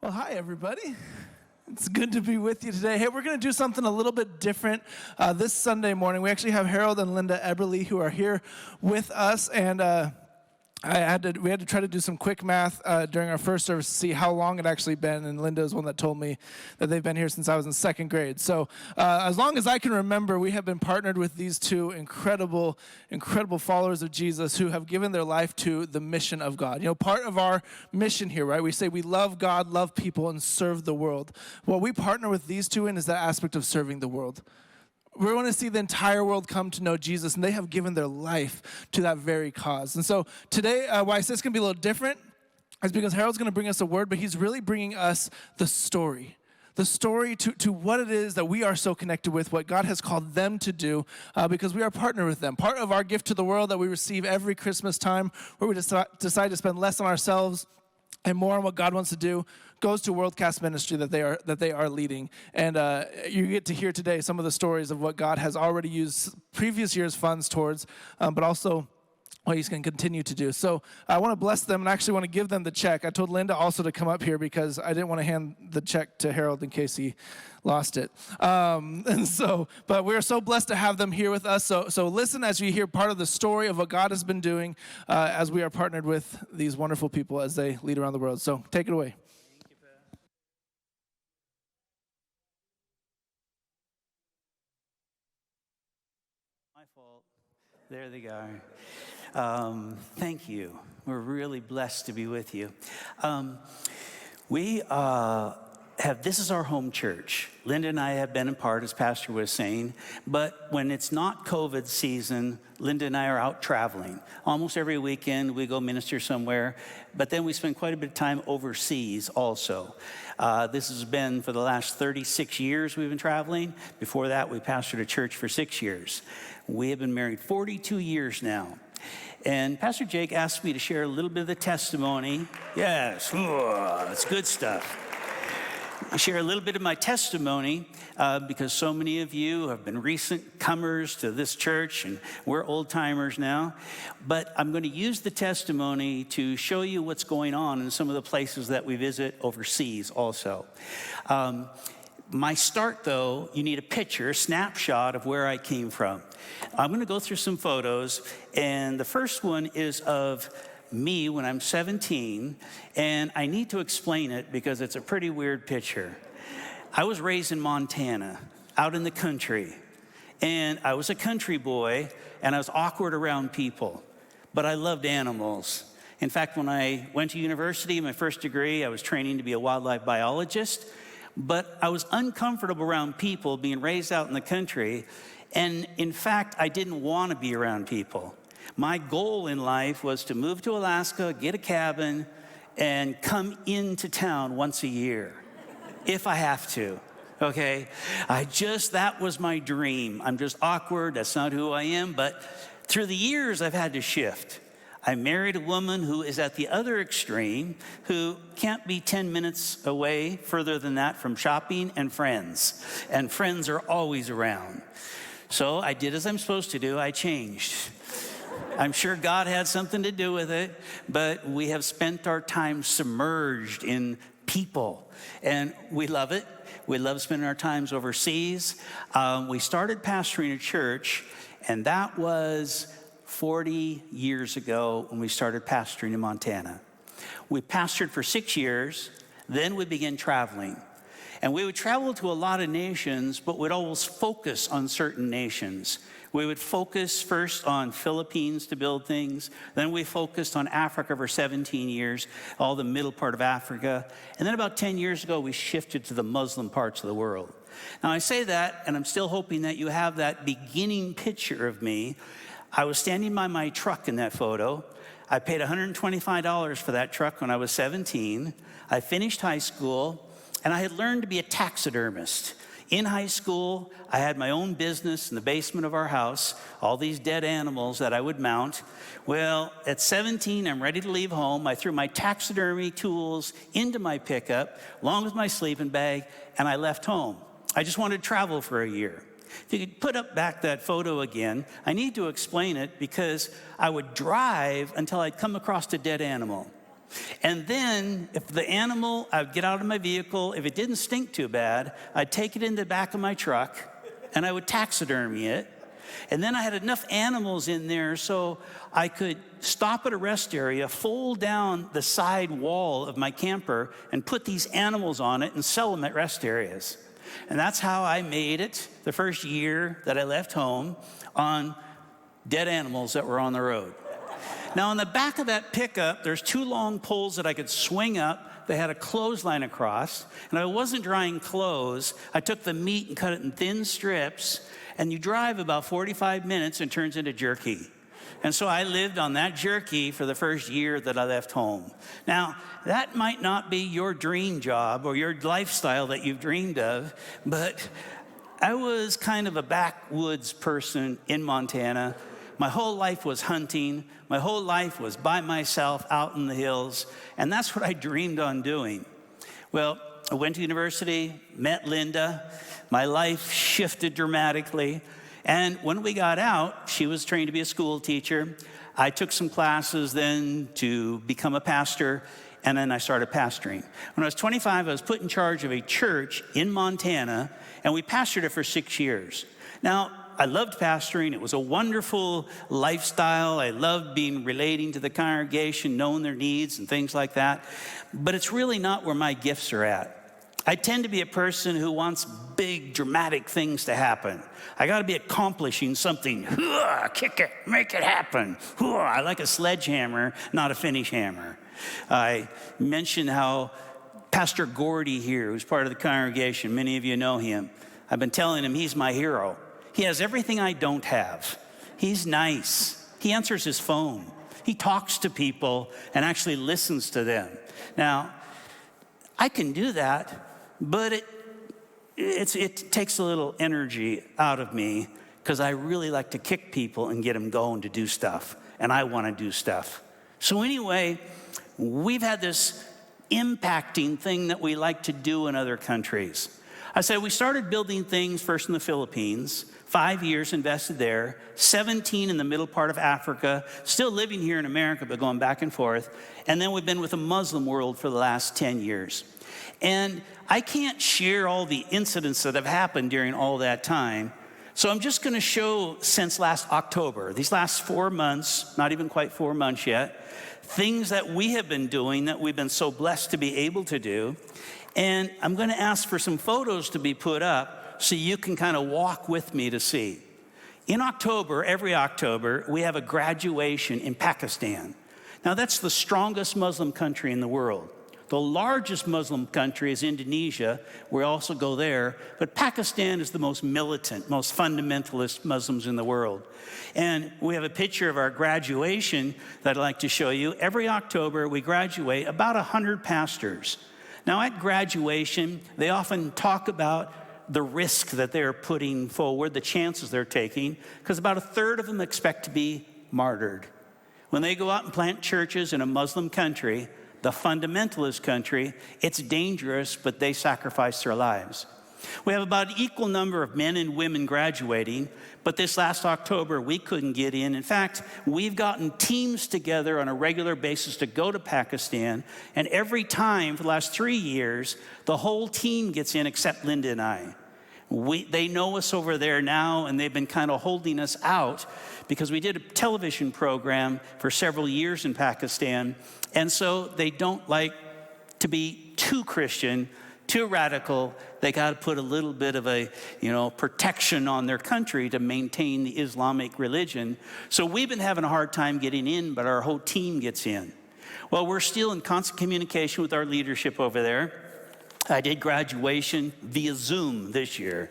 Well, hi, everybody. It's good to be with you today. Hey, we're going to do something a little bit different this Sunday morning. We actually have Harold and Linda Eberle who are here with us, and we had to try to do some quick math during our first service to see how long it actually been, and Linda is one that told me that they've been here since I was in second grade. So as long as I can remember, we have been partnered with these two incredible followers of Jesus who have given their life to the mission of God. You know, part of our mission here, right? We say we love God, love people, and serve the world. What we partner with these two in is that aspect of serving the world. We want to see the entire world come to know Jesus, and they have given their life to that very cause. And so today, why I say it's going to be a little different is because Harold's going to bring us a word, but he's really bringing us the story to what it is that we are so connected with, what God has called them to do, because we are partnered with them. Part of our gift to the world that we receive every Christmas time, where we decide to spend less on ourselves and more on what God wants to do, goes to WorldCast Ministry that they are leading. And you get to hear today some of the stories of what God has already used previous year's funds towards, but also what he's going to continue to do. So I want to bless them and actually want to give them the check. I told Linda also to come up here because I didn't want to hand the check to Harold in case he lost it. But we're so blessed to have them here with us. So listen as you hear part of the story of what God has been doing as we are partnered with these wonderful people as they lead around the world. So take it away. My fault. There they go. Thank you. We're really blessed to be with you. This is our home church. Linda and I have been in part, as Pastor was saying, but when it's not COVID season, Linda and I are out traveling. Almost every weekend we go minister somewhere, but then we spend quite a bit of time overseas also. This has been for the last 36 years we've been traveling. Before that, we pastored a church for 6 years. We have been married 42 years now. And Pastor Jake asked me to share a little bit of the testimony. Yes, that's good stuff. I share a little bit of my testimony because so many of you have been recent comers to this church, and we're old timers now. But I'm going to use the testimony to show you what's going on in some of the places that we visit overseas also. My start, though, you need a picture, a snapshot of where I came from. I'm going to go through some photos, and the first one is of me when I'm 17, and I need to explain it because it's a pretty weird picture. I was raised in Montana, out in the country, and I was a country boy, and I was awkward around people, but I loved animals. In fact, when I went to university, my first degree, I was training to be a wildlife biologist, but I was uncomfortable around people being raised out in the country, and in fact, I didn't want to be around people. My goal in life was to move to Alaska, get a cabin, and come into town once a year, if I have to, okay? That was my dream. I'm just awkward, that's not who I am, but through the years, I've had to shift. I married a woman who is at the other extreme, who can't be 10 minutes away further than that from shopping and friends are always around. So I did as I'm supposed to do, I changed. I'm sure God had something to do with it, but we have spent our time submerged in people, and we love it. We love spending our times overseas. We started pastoring a church, and that was 40 years ago when we started pastoring in Montana. We pastored for 6 years, then we began traveling. And we would travel to a lot of nations, but we'd always focus on certain nations. We would focus first on Philippines to build things. Then we focused on Africa for 17 years, all the middle part of Africa. And then about 10 years ago, we shifted to the Muslim parts of the world. Now I say that, and I'm still hoping that you have that beginning picture of me. I was standing by my truck in that photo. I paid $125 for that truck when I was 17. I finished high school, and I had learned to be a taxidermist. In high school, I had my own business in the basement of our house, all these dead animals that I would mount. Well, at 17, I'm ready to leave home. I threw my taxidermy tools into my pickup, along with my sleeping bag, and I left home. I just wanted to travel for a year. If you could put up back that photo again, I need to explain it because I would drive until I'd come across a dead animal. And then if the animal, I'd get out of my vehicle, if it didn't stink too bad, I'd take it in the back of my truck and I would taxidermy it. And then I had enough animals in there so I could stop at a rest area, fold down the side wall of my camper and put these animals on it and sell them at rest areas. And that's how I made it the first year that I left home, on dead animals that were on the road. Now, on the back of that pickup, there's 2 long poles that I could swing up. They had a clothesline across, and I wasn't drying clothes. I took the meat and cut it in thin strips, and you drive about 45 minutes and it turns into jerky. And so I lived on that jerky for the first year that I left home. Now, that might not be your dream job or your lifestyle that you've dreamed of, but I was kind of a backwoods person in Montana. My whole life was hunting. My whole life was by myself out in the hills, and that's what I dreamed on doing. Well, I went to university, met Linda. My life shifted dramatically. And when we got out, she was trained to be a school teacher. I took some classes then to become a pastor, and then I started pastoring. When I was 25, I was put in charge of a church in Montana, and we pastored it for 6 years. Now, I loved pastoring. It was a wonderful lifestyle. I loved relating to the congregation, knowing their needs and things like that. But it's really not where my gifts are at. I tend to be a person who wants big, dramatic things to happen. I got to be accomplishing something. Kick it, make it happen. I like a sledgehammer, not a finish hammer. I mentioned how Pastor Gordy here, who's part of the congregation, many of you know him. I've been telling him he's my hero. He has everything I don't have. He's nice. He answers his phone. He talks to people and actually listens to them. Now, I can do that, but it takes a little energy out of me because I really like to kick people and get them going to do stuff, and I want to do stuff. So anyway, we've had this impacting thing that we like to do in other countries. I said we started building things first in the Philippines, 5 years invested there, 17 in the middle part of Africa, still living here in America, but going back and forth. And then we've been with the Muslim world for the last 10 years. And I can't share all the incidents that have happened during all that time. So I'm just going to show since last October, these last 4 months, not even quite 4 months yet, things that we have been doing that we've been so blessed to be able to do. And I'm going to ask for some photos to be put up so you can kind of walk with me to see. In October, every October, we have a graduation in Pakistan. Now, that's the strongest Muslim country in the world. The largest Muslim country is Indonesia. We also go there. But Pakistan is the most militant, most fundamentalist Muslims in the world. And we have a picture of our graduation that I'd like to show you. Every October, we graduate about 100 pastors. Now, at graduation, they often talk about the risk that they're putting forward, the chances they're taking, because about a third of them expect to be martyred. When they go out and plant churches in a Muslim country, the fundamentalist country, it's dangerous, but they sacrifice their lives. We have about an equal number of men and women graduating, but this last October, we couldn't get in. In fact, we've gotten teams together on a regular basis to go to Pakistan, and every time for the last 3 years, the whole team gets in except Linda and I. They know us over there now, and they've been kind of holding us out because we did a television program for several years in Pakistan, and so they don't like to be too Christian, too radical. They got to put a little bit of a, protection on their country to maintain the Islamic religion. So we've been having a hard time getting in, but our whole team gets in. Well, we're still in constant communication with our leadership over there. I did graduation via Zoom this year.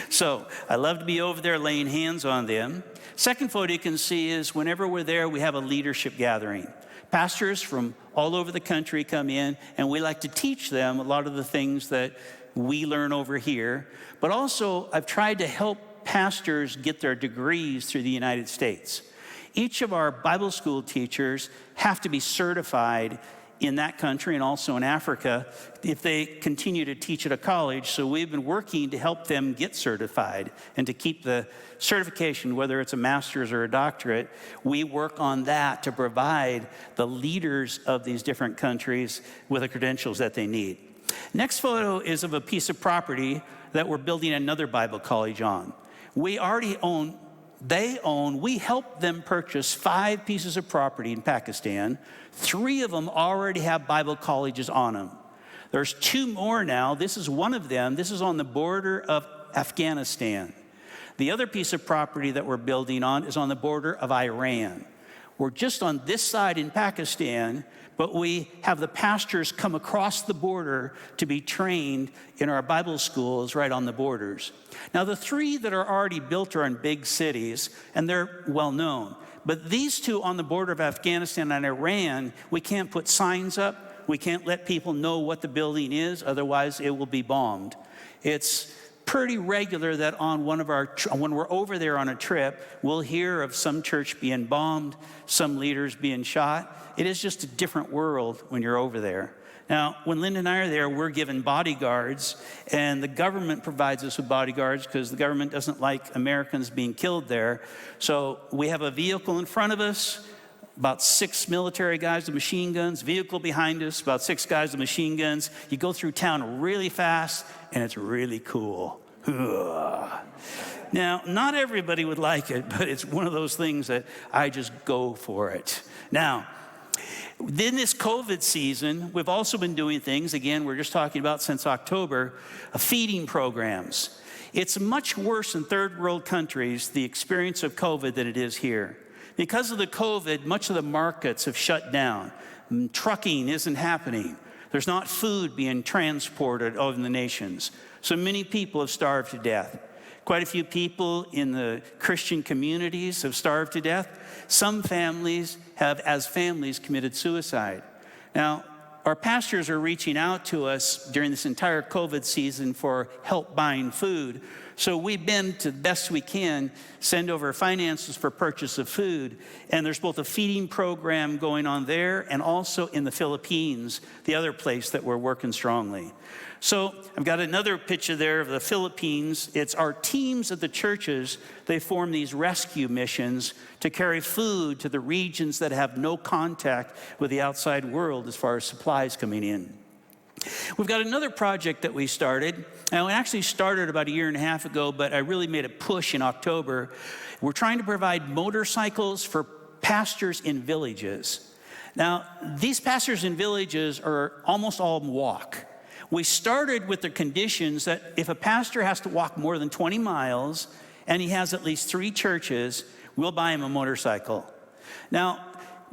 So I love to be over there laying hands on them. Second photo you can see is whenever we're there, we have a leadership gathering. Pastors from all over the country come in, and we like to teach them a lot of the things that we learn over here. But also, I've tried to help pastors get their degrees through the United States. Each of our Bible school teachers have to be certified in that country and also in Africa if they continue to teach at a college. So we've been working to help them get certified and to keep the certification, whether it's a master's or a doctorate. We work on that to provide the leaders of these different countries with the credentials that they need. Next photo is of a piece of property that we're building another Bible college on. We already own, we helped them purchase 5 pieces of property in Pakistan. 3 of them already have Bible colleges on them. There's 2 more now. This is one of them. This is on the border of Afghanistan. The other piece of property that we're building on is on the border of Iran. We're just on this side in Pakistan, but we have the pastors come across the border to be trained in our Bible schools right on the borders. Now, the 3 that are already built are in big cities, and they're well known. But these 2 on the border of Afghanistan and Iran, we can't put signs up. We can't let people know what the building is, otherwise it will be bombed. It's pretty regular that on when we're over there on a trip, we'll hear of some church being bombed, some leaders being shot. It is just a different world when you're over there. Now, when Linda and I are there, we're given bodyguards, and the government provides us with bodyguards because the government doesn't like Americans being killed there. So we have a vehicle in front of us, about 6 military guys with machine guns, vehicle behind us, about 6 guys with machine guns. You go through town really fast, and it's really cool. Now, not everybody would like it, but it's one of those things that I just go for it. Now, in this COVID season, we've also been doing things, again, we're just talking about since October, feeding programs. It's much worse in third world countries, the experience of COVID, than it is here. Because of the COVID, much of the markets have shut down. Trucking isn't happening. There's not food being transported over the nations. So many people have starved to death. Quite a few people in the Christian communities have starved to death. Some families have, as families, committed suicide. Now, our pastors are reaching out to us during this entire COVID season for help buying food. So we've been, to the best we can, send over finances for purchase of food. And there's both a feeding program going on there and also in the Philippines, the other place that we're working strongly. So I've got another picture there of the Philippines. It's our teams at the churches. They form these rescue missions to carry food to the regions that have no contact with the outside world as far as supplies coming in. We've got another project that we started. And we actually started about 1.5 years ago, but I really made a push in October. We're trying to provide motorcycles for pastors in villages. Now, these pastors in villages are almost all walk. We started with the conditions that if a pastor has to walk more than 20 miles and he has at least 3 churches, we'll buy him a motorcycle. Now,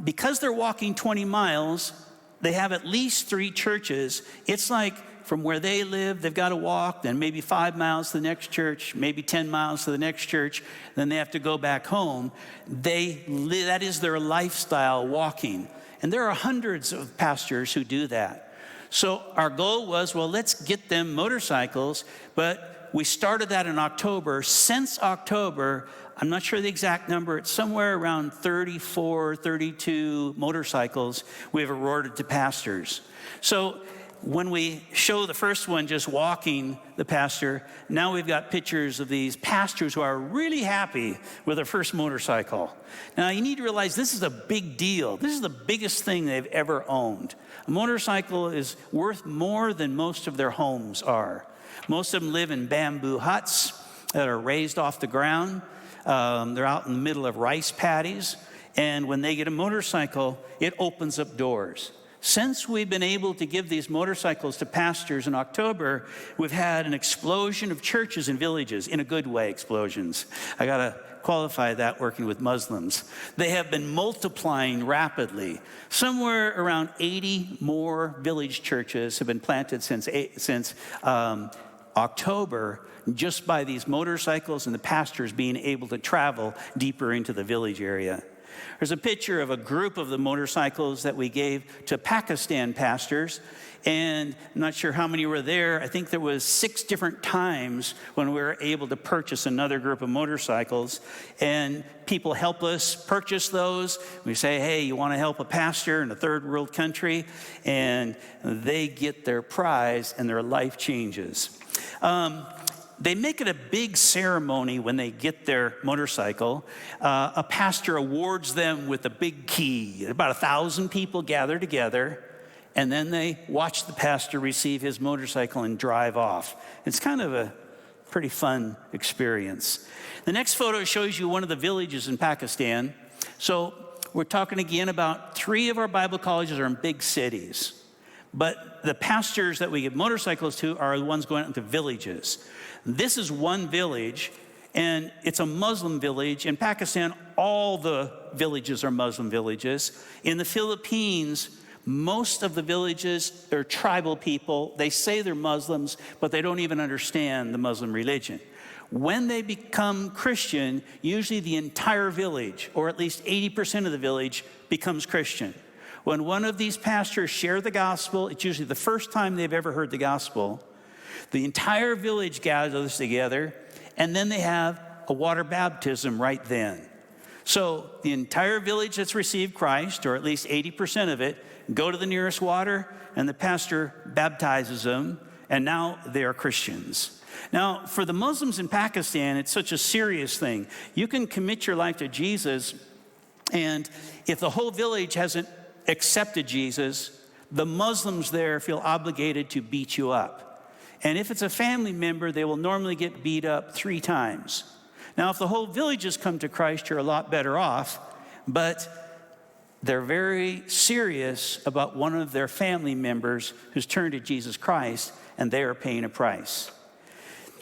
because they're walking 20 miles, they have at least 3 churches. It's like from where they live, they've got to walk, then maybe 5 miles to the next church, maybe 10 miles to the next church, then they have to go back home. That is their lifestyle, walking. And there are hundreds of pastors who do that. So our goal was, well, let's get them motorcycles, but we started that in October. Since October, I'm not sure the exact number, it's somewhere around 34, 32 motorcycles we've awarded to pastors. So when we show the first one just walking the pastor, now we've got pictures of these pastors who are really happy with their first motorcycle. Now you need to realize this is a big deal. This is the biggest thing they've ever owned. A motorcycle is worth more than most of their homes are. Most of them live in bamboo huts that are raised off the ground. They're out in the middle of rice paddies. And when they get a motorcycle, it opens up doors. Since we've been able to give these motorcycles to pastors in October, we've had an explosion of churches and villages, in a good way, explosions. I got to qualify that working with Muslims. They have been multiplying rapidly. Somewhere around 80 more village churches have been planted since October, just by these motorcycles and the pastors being able to travel deeper into the village area. There's a picture of a group of the motorcycles that we gave to Pakistan pastors. And I'm not sure how many were there. I think there was 6 different times when we were able to purchase another group of motorcycles. And people help us purchase those. We say, hey, you want to help a pastor in a third world country? And they get their prize and their life changes. They make it a big ceremony when they get their motorcycle. A pastor awards them with a big key. About 1,000 people gather together, and then they watch the pastor receive his motorcycle and drive off. It's kind of a pretty fun experience. The next photo shows you one of the villages in Pakistan. So we're talking again about 3 of our Bible colleges are in big cities. But the pastors that we give motorcycles to are the ones going out into villages. This is one village, and it's a Muslim village. In Pakistan, all the villages are Muslim villages. In the Philippines, most of the villages are tribal people. They say they're Muslims, but they don't even understand the Muslim religion. When they become Christian, usually the entire village, or at least 80% of the village, becomes Christian. When one of these pastors share the gospel, it's usually the first time they've ever heard the gospel. The entire village gathers together, and then they have a water baptism right then. So the entire village that's received Christ, or at least 80% of it, go to the nearest water, and the pastor baptizes them, and now they are Christians. Now, for the Muslims in Pakistan, it's such a serious thing. You can commit your life to Jesus, and if the whole village hasn't accepted Jesus, the Muslims there feel obligated to beat you up. And if it's a family member, they will normally get beat up 3 times. Now, if the whole village has come to Christ, you're a lot better off, but they're very serious about one of their family members who's turned to Jesus Christ, and they are paying a price.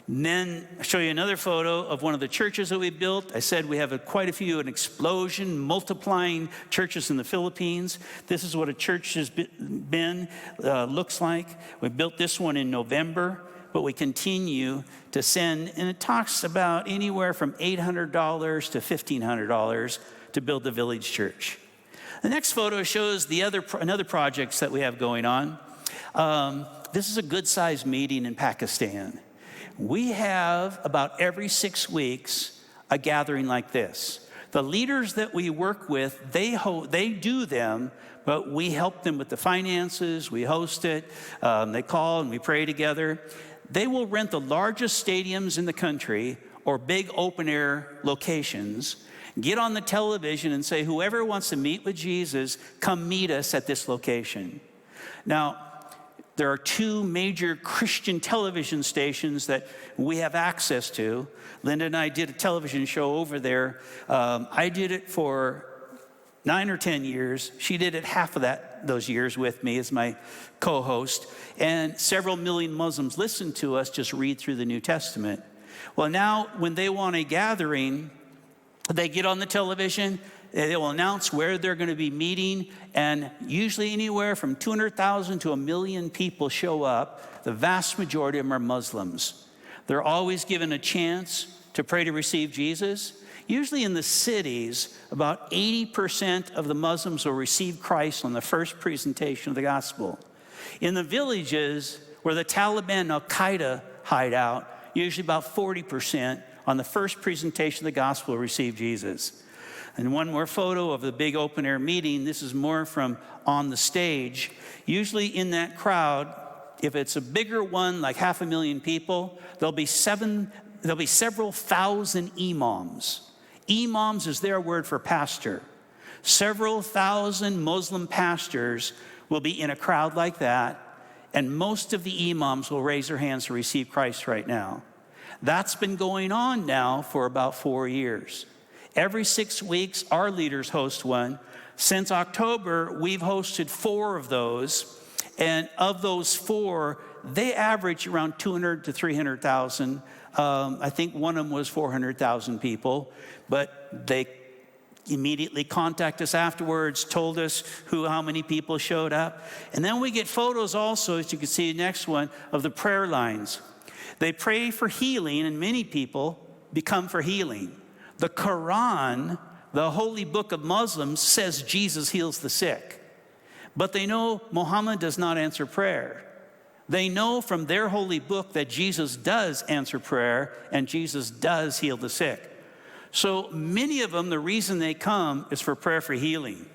And then I'll show you another photo of one of the churches that we built. I said we have quite a few, an explosion, multiplying churches in the Philippines. This is what a church has been, looks like. We built this one in November, but we continue to send, and it talks about anywhere from $800 to $1,500 to build the village church. The next photo shows another projects that we have going on. This is a good-sized meeting in Pakistan. We have about every 6 weeks a gathering like this. The leaders that we work with, they do them, but we help them with the finances, we host it, they call and we pray together. They will rent the largest stadiums in the country or big open air locations, get on the television and say, whoever wants to meet with Jesus, come meet us at this location. Now, there are 2 major Christian television stations that we have access to. Linda and I did a television show over there. I did it for 9 or 10 years. She did it half of those years with me as my co-host. And several million Muslims listen to us just read through the New Testament. Well, now when they want a gathering, they get on the television. They will announce where they're going to be meeting, and usually anywhere from 200,000 to 1 million people show up. The vast majority of them are Muslims. They're always given a chance to pray to receive Jesus. Usually in the cities, about 80% of the Muslims will receive Christ on the first presentation of the gospel. In the villages where the Taliban and Al-Qaeda hide out, usually about 40% on the first presentation of the gospel will receive Jesus. And one more photo of the big open air meeting. This is more from on the stage. Usually in that crowd, if it's a bigger one, like 500,000 people, there'll be several thousand imams. Imams is their word for pastor. Several thousand Muslim pastors will be in a crowd like that, and most of the imams will raise their hands to receive Christ right now. That's been going on now for about 4 years. Every 6 weeks, our leaders host one. Since October, we've hosted 4 of those. And of those 4, they average around 200 to 300,000. I think one of them was 400,000 people. But they immediately contacted us afterwards, told us how many people showed up. And then we get photos also, as you can see the next one, of the prayer lines. They pray for healing, and many people become for healing. The Quran the holy book of Muslims says Jesus heals the sick. But they know Muhammad does not answer prayer. They know from their holy book that Jesus does answer prayer and Jesus does heal the sick. So many of them, the reason they come is for prayer for healing.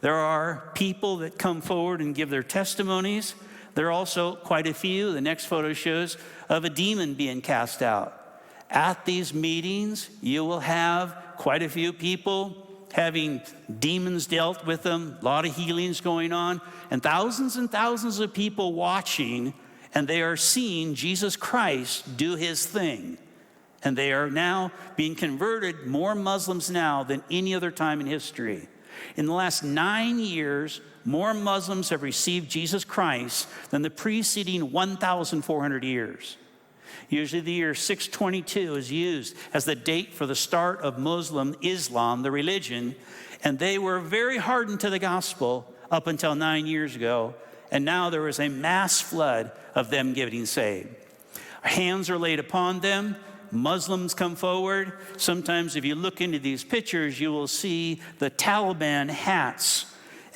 There are people that come forward and give their testimonies. There are also quite a few, the next photo shows, of a demon being cast out. At these meetings, you will have quite a few people having demons dealt with them, a lot of healings going on, and thousands of people watching, and they are seeing Jesus Christ do his thing. And they are now being converted, more Muslims now than any other time in history. In the last 9 years, more Muslims have received Jesus Christ than the preceding 1,400 years. Usually the year 622 is used as the date for the start of Muslim Islam, the religion, and they were very hardened to the gospel up until 9 years ago, and now there is a mass flood of them getting saved. Hands are laid upon them. Muslims come forward. Sometimes if you look into these pictures, you will see the Taliban hats.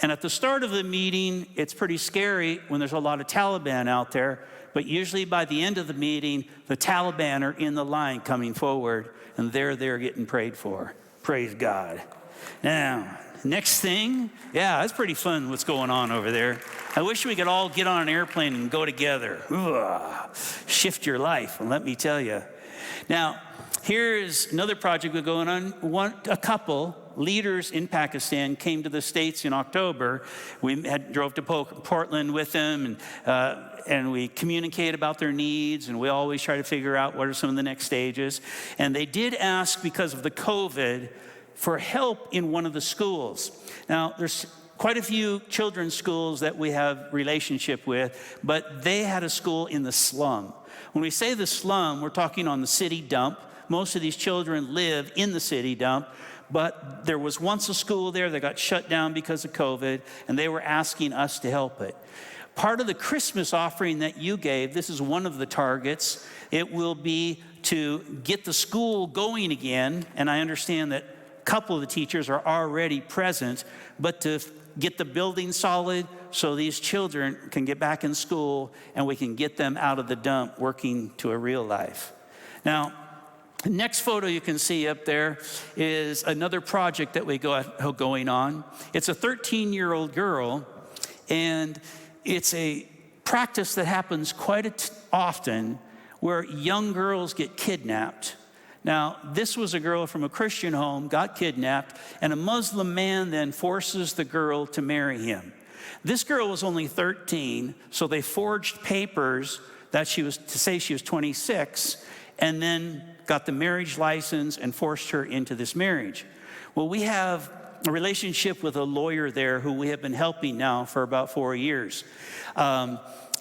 And at the start of the meeting, it's pretty scary when there's a lot of Taliban out there. But usually by the end of the meeting, the Taliban are in the line coming forward, and they're there getting prayed for. Praise God. Now, next thing, yeah, it's pretty fun what's going on over there. I wish we could all get on an airplane and go together. Ugh, shift your life, and let me tell you. Now, here's another project we're going on. A couple leaders in Pakistan came to the States in October. We drove to Portland with them, and we communicate about their needs, and we always try to figure out what are some of the next stages. And they did ask, because of the COVID, for help in one of the schools. Now, there's quite a few children's schools that we have relationship with, but they had a school in the slum. When we say the slum, we're talking on the city dump. Most of these children live in the city dump, but there was once a school there that got shut down because of COVID, and they were asking us to help it. Part of the Christmas offering that you gave, this is one of the targets. It will be to get the school going again, and I understand that a couple of the teachers are already present, but to get the building solid so these children can get back in school and we can get them out of the dump working to a real life. Now, the next photo you can see up there is another project that we got going on. It's a 13-year-old girl, and it's a practice that happens quite often where young girls get kidnapped. Now, this was a girl from a Christian home, got kidnapped, and a Muslim man then forces the girl to marry him. This girl was only 13, so they forged papers that to say she was 26, and then got the marriage license and forced her into this marriage. Well, we have a relationship with a lawyer there who we have been helping now for about 4 years.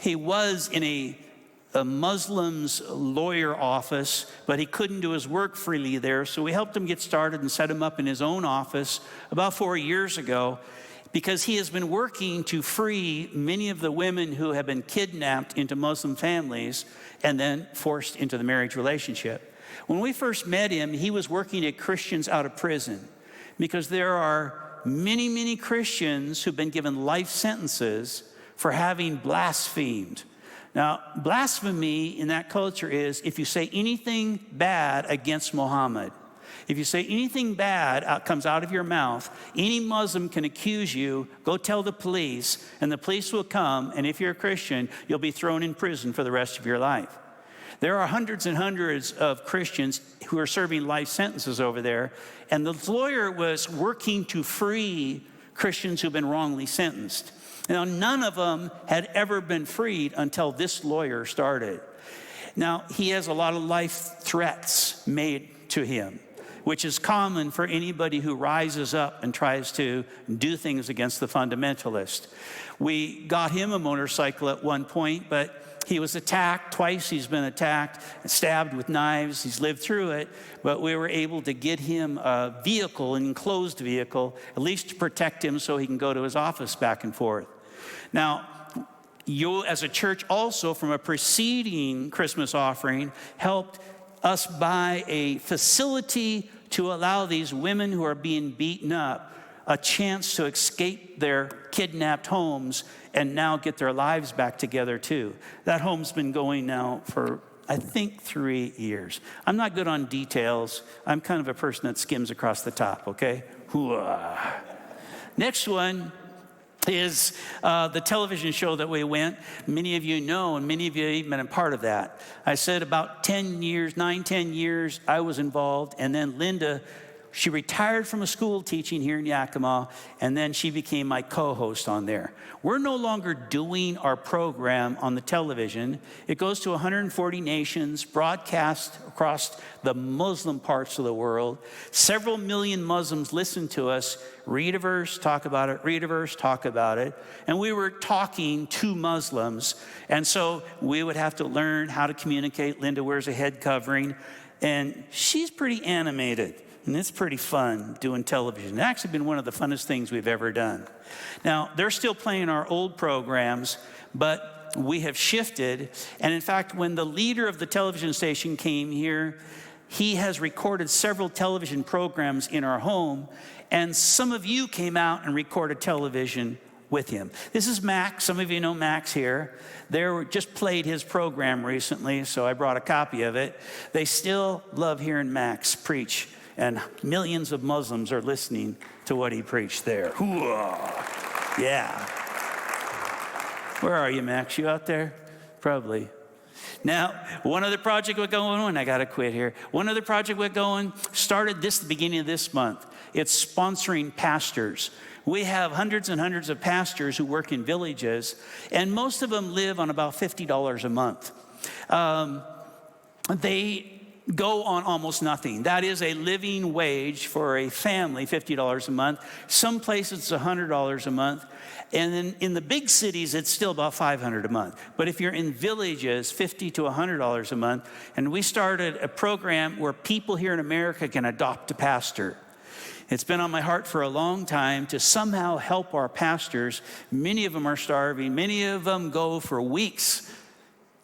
He was in a Muslim's lawyer office, but he couldn't do his work freely there, so we helped him get started and set him up in his own office about 4 years ago, because he has been working to free many of the women who have been kidnapped into Muslim families and then forced into the marriage relationship. When we first met him, he was working at Christians out of prison, because there are many Christians who've been given life sentences for having blasphemed. Now, blasphemy in that culture is if you say anything bad against Muhammad. If you say anything bad comes out of your mouth, any Muslim can accuse you, go tell the police, and the police will come, and if you're a Christian, you'll be thrown in prison for the rest of your life. There are hundreds and hundreds of Christians who are serving life sentences over there, and the lawyer was working to free Christians who've been wrongly sentenced. Now, none of them had ever been freed until this lawyer started. Now, he has a lot of life threats made to him, which is common for anybody who rises up and tries to do things against the fundamentalist. We got him a motorcycle at one point, but he was attacked twice. He's been attacked, stabbed with knives. He's lived through it, but we were able to get him a vehicle, an enclosed vehicle, at least to protect him so he can go to his office back and forth. Now, you as a church also, from a preceding Christmas offering, helped us buy a facility to allow these women who are being beaten up a chance to escape their kidnapped homes and now get their lives back together too. That home's been going now for, I think, 3 years. I'm not good on details. I'm kind of a person that skims across the top, okay? Hooah. Next one is the television show that we went. Many of you know, and many of you have even been a part of that. I said about 10 years, 9-10 years, I was involved, and then Linda, she retired from a school teaching here in Yakima, and then she became my co-host on there. We're no longer doing our program on the television. It goes to 140 nations, broadcast across the Muslim parts of the world. Several million Muslims listen to us, read a verse, talk about it, read a verse, talk about it. And we were talking to Muslims, and so we would have to learn how to communicate. Linda wears a head covering, and she's pretty animated. And it's pretty fun doing television. It's actually been one of the funnest things we've ever done. Now, they're still playing our old programs, but we have shifted. And in fact, when the leader of the television station came here, he has recorded several television programs in our home. And some of you came out and recorded television with him. This is Max. Some of you know Max here. They just played his program recently, so I brought a copy of it. They still love hearing Max preach. And millions of Muslims are listening to what he preached there. Hooah. Yeah. Where are you, Max? You out there? Probably. Now, one other project we're going on, I got to quit here. One other project we're going, started the beginning of this month. It's sponsoring pastors. We have hundreds and hundreds of pastors who work in villages, and most of them live on about $50 a month. They go on almost nothing. That is a living wage for a family, $50 a month. Some places it's $100 a month. And then in the big cities, it's still about $500 a month. But if you're in villages, $50 to $100 a month. And we started a program where people here in America can adopt a pastor. It's been on my heart for a long time to somehow help our pastors. Many of them are starving. Many of them go for weeks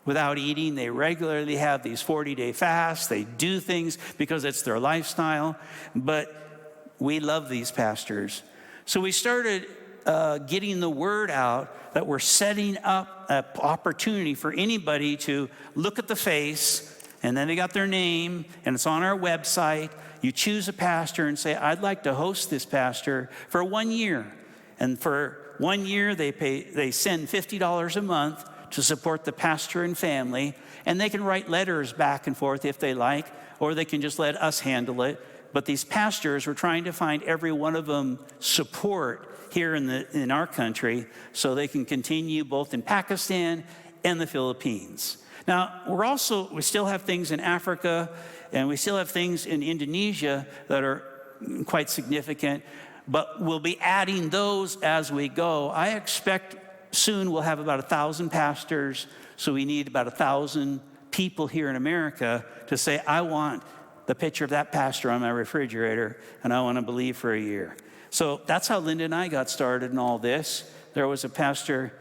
without eating. They regularly have these 40-day fasts. They do things because it's their lifestyle. But we love these pastors. So we started getting the word out that we're setting up an opportunity for anybody to look at the face, and then they got their name, and it's on our website. You choose a pastor and say, I'd like to host this pastor for 1 year. And for 1 year, they send $50 a month to support the pastor and family, and they can write letters back and forth if they like, or they can just let us handle it. But these pastors, we're trying to find every one of them support here in our country so they can continue both in Pakistan and the Philippines. Now, we still have things in Africa, and we still have things in Indonesia that are quite significant, but we'll be adding those as we go. I expect soon we'll have about 1,000 pastors, so we need about 1,000 people here in America to say, I want the picture of that pastor on my refrigerator, and I want to believe for a year. So that's how Linda and I got started in all this. There was a pastor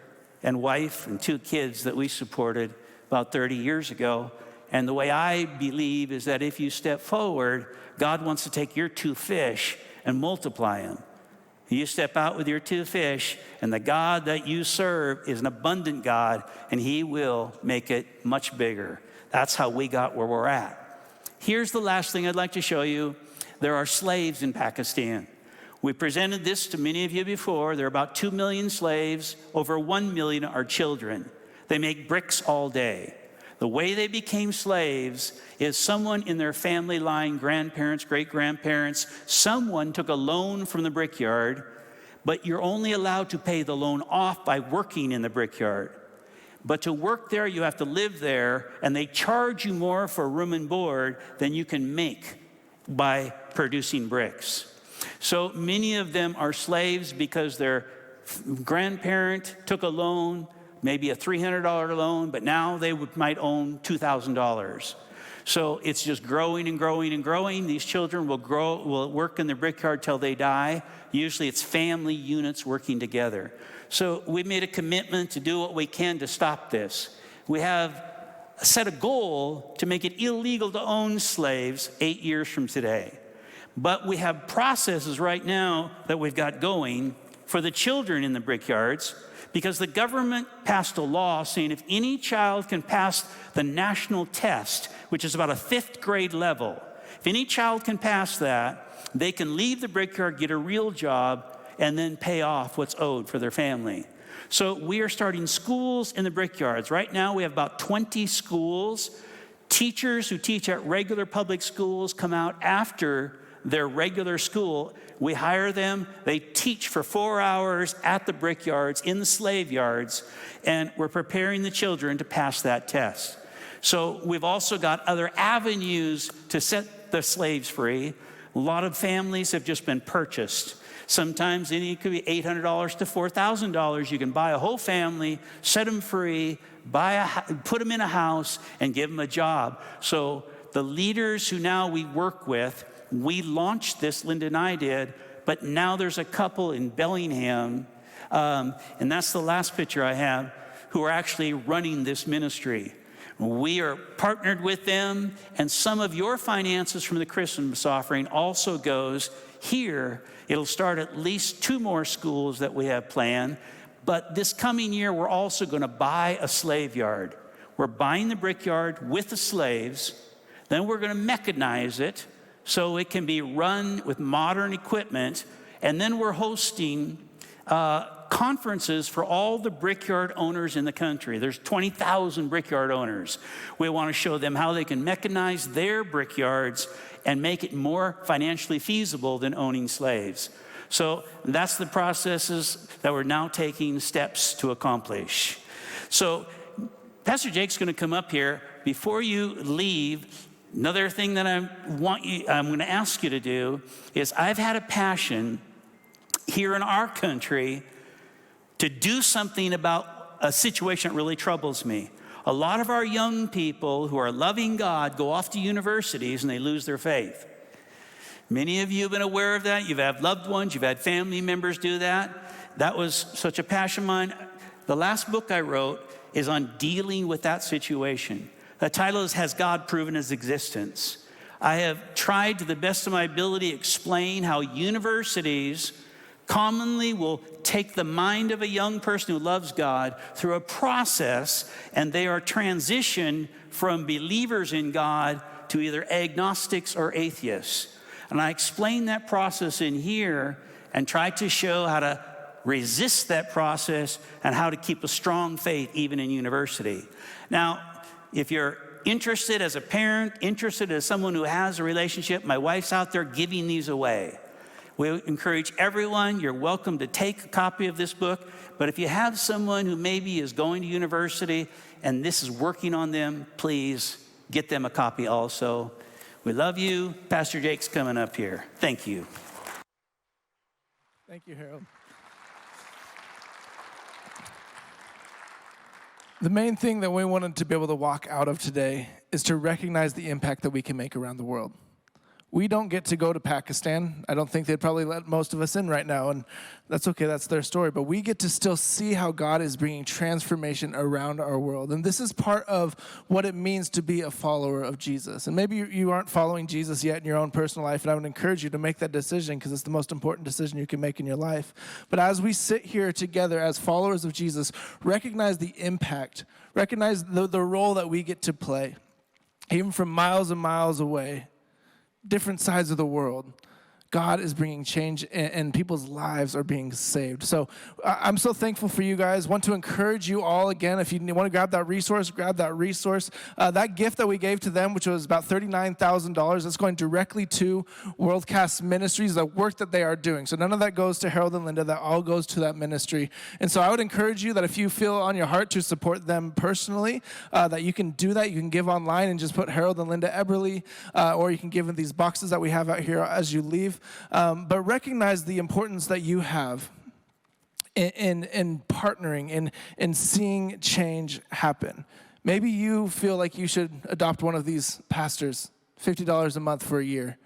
and wife and 2 kids that we supported about 30 years ago. And the way I believe is that if you step forward, God wants to take your 2 fish and multiply them. You step out with your 2 fish, and the God that you serve is an abundant God, and he will make it much bigger. That's how we got where we're at. Here's the last thing I'd like to show you. There are slaves in Pakistan. We presented this to many of you before. There are about 2 million slaves. Over 1 million are children. They make bricks all day. The way they became slaves is someone in their family line, grandparents, great-grandparents, someone took a loan from the brickyard, but you're only allowed to pay the loan off by working in the brickyard. But to work there, you have to live there, and they charge you more for room and board than you can make by producing bricks. So many of them are slaves because their grandparent took a loan, maybe a $300 loan, but now they might own $2,000. So it's just growing and growing and growing. These children will work in the brickyard till they die. Usually it's family units working together. So we made a commitment to do what we can to stop this. We have set a goal to make it illegal to own slaves 8 years from today. But we have processes right now that we've got going for the children in the brickyards, because the government passed a law saying if any child can pass the national test, which is about a 5th grade level, if any child can pass that, they can leave the brickyard, get a real job, and then pay off what's owed for their family. So we are starting schools in the brickyards. Right now we have about 20 schools. Teachers who teach at regular public schools come out after their regular school. We hire them. They teach for 4 hours at the brickyards, in the slave yards, and we're preparing the children to pass that test. So we've also got other avenues to set the slaves free. A lot of families have just been purchased. Sometimes it could be $800 to $4,000. You can buy a whole family, set them free, put them in a house, and give them a job. So the leaders who now we work with, we launched this, Linda and I did, but now there's a couple in Bellingham, and that's the last picture I have, who are actually running this ministry. We are partnered with them, and some of your finances from the Christmas offering also goes here. It'll start at least 2 more schools that we have planned, but this coming year, we're also going to buy a slave yard. We're buying the brickyard with the slaves, then we're going to mechanize it, so it can be run with modern equipment. And then we're hosting conferences for all the brickyard owners in the country. There's 20,000 brickyard owners. We want to show them how they can mechanize their brickyards and make it more financially feasible than owning slaves. So that's the processes that we're now taking steps to accomplish. So Pastor Jake's going to come up here. Before you leave, another thing that I'm going to ask you to do is, I've had a passion here in our country to do something about a situation that really troubles me. A lot of our young people who are loving God go off to universities and they lose their faith. Many of you have been aware of that. You've had loved ones, you've had family members do that. That was such a passion of mine. The last book I wrote is on dealing with that situation. The title is, Has God Proven His Existence? I have tried to the best of my ability to explain how universities commonly will take the mind of a young person who loves God through a process, and they are transitioned from believers in God to either agnostics or atheists. And I explain that process in here and try to show how to resist that process and how to keep a strong faith even in university. Now, if you're interested as a parent, interested as someone who has a relationship, my wife's out there giving these away. We encourage everyone, you're welcome to take a copy of this book. But if you have someone who maybe is going to university and this is working on them, please get them a copy also. We love you. Pastor Jake's coming up here. Thank you. Thank you, Harold. The main thing that we wanted to be able to walk out of today is to recognize the impact that we can make around the world. We don't get to go to Pakistan. I don't think they'd probably let most of us in right now, and that's okay, that's their story. But we get to still see how God is bringing transformation around our world. And this is part of what it means to be a follower of Jesus. And maybe you aren't following Jesus yet in your own personal life, and I would encourage you to make that decision, because it's the most important decision you can make in your life. But as we sit here together as followers of Jesus, recognize the impact, recognize the role that we get to play, even from miles and miles away. Different sides of the world, God is bringing change, and people's lives are being saved. So I'm so thankful for you guys. Want to encourage you all again, if you want to grab that resource, grab that resource. That gift that we gave to them, which was about $39,000, that's going directly to WorldCast Ministries, the work that they are doing. So none of that goes to Harold and Linda, that all goes to that ministry. And so I would encourage you that if you feel on your heart to support them personally, that you can do that. You can give online and just put Harold and Linda Eberle, or you can give in these boxes that we have out here as you leave. But recognize the importance that you have in partnering, in seeing change happen. Maybe you feel like you should adopt one of these pastors, $50 a month for a year.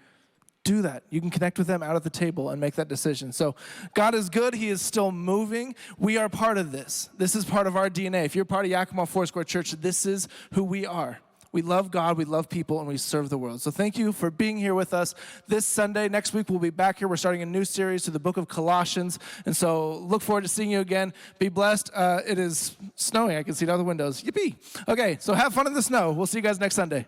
Do that. You can connect with them out at the table and make that decision. So God is good. He is still moving. We are part of this. This is part of our DNA. If you're part of Yakima Foursquare Church, this is who we are. we love God, we love people, and we serve the world. So thank you for being here with us this Sunday. Next week, we'll be back here. We're starting a new series to the book of Colossians. And so look forward to seeing you again. Be blessed. It is snowing. I can see it out the windows. Yippee. Okay, so have fun in the snow. We'll see you guys next Sunday.